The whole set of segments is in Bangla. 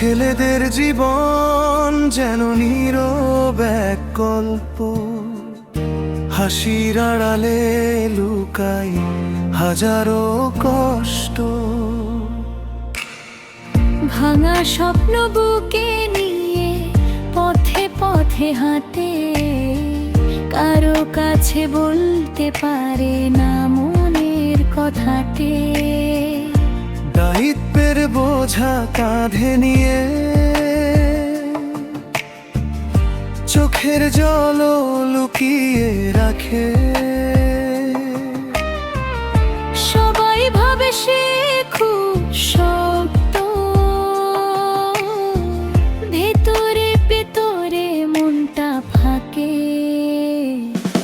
ছেলেদের জীবন যেন নীরব এক গল্প, হাসির আড়ালে লুকাই হাজারো কষ্ট। ভাঙা স্বপ্ন বুকে নিয়ে পথে পথে হাঁটে, কারো কাছে বলতে পারে না মনের কথাটে। দায়িত্বের বোঝা কাঁধে নিয়ে চোখের জলও লুকিয়ে রাখে। সবাই ভাবে সে খুব শক্ত, ভেতরে ভেতরে মনটা ফাঁকে।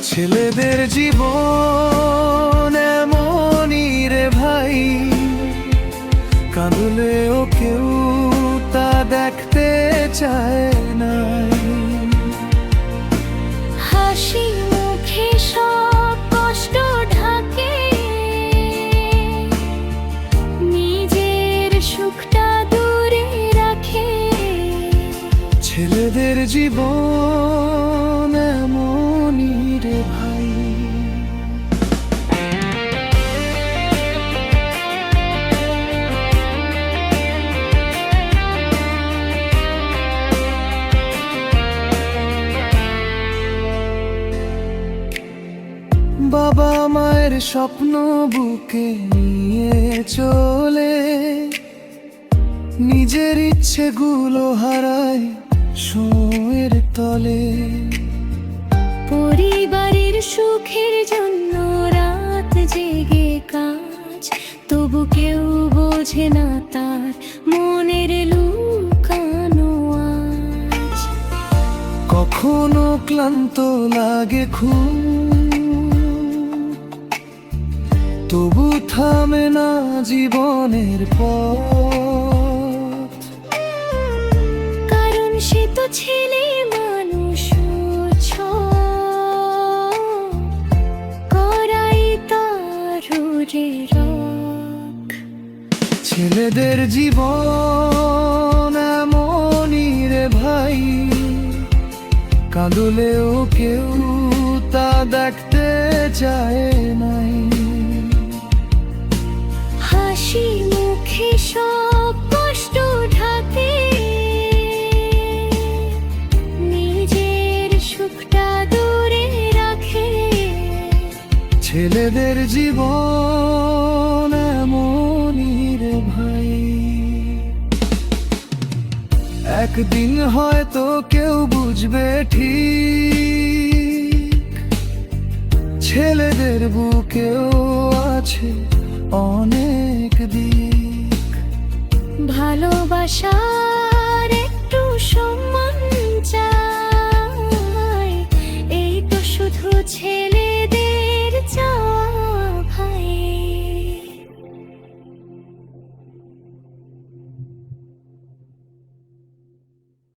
ছেলেদের জীবন এমনই রে ভাই, কাঁদলেও কেউ তা দেখতে চায় না। হাসি মুখে সব কষ্ট ঢাকে, নিজের সুখটা দূরে রাখে। ছেলেদের জীবন এমনই রে ভাই। বাবা মায়ের স্বপ্ন বুকে নিয়ে চলে, নিজের ইচ্ছেগুলো হারায় সময়ের তলে। পরিবারের সুখের জন্য রাত জেগে কাজ, তবু কেউ বোঝে না তার মনের লুকানো আজ। কখনো ক্লান্ত লাগে খুব, তবু থামে না জীবনের পথ। কারণ সে তো ছেলে মানুষ, করাই তার রক। ছেলেদের জীবন এমনই রে ভাই, কাঁদলেও কেউ তা দেখতে চায় নাই। হাসি মুখে সব কষ্ট ঢাকে, নিজের সুখটা দূরে রাখে। ছেলেদের জীবন এমনই রে ভাই, একদিন হয়তো কেউ বুঝবে ঠিক, ছেলেদের বুকেও আছে অনেক দিক। ভালোবাসা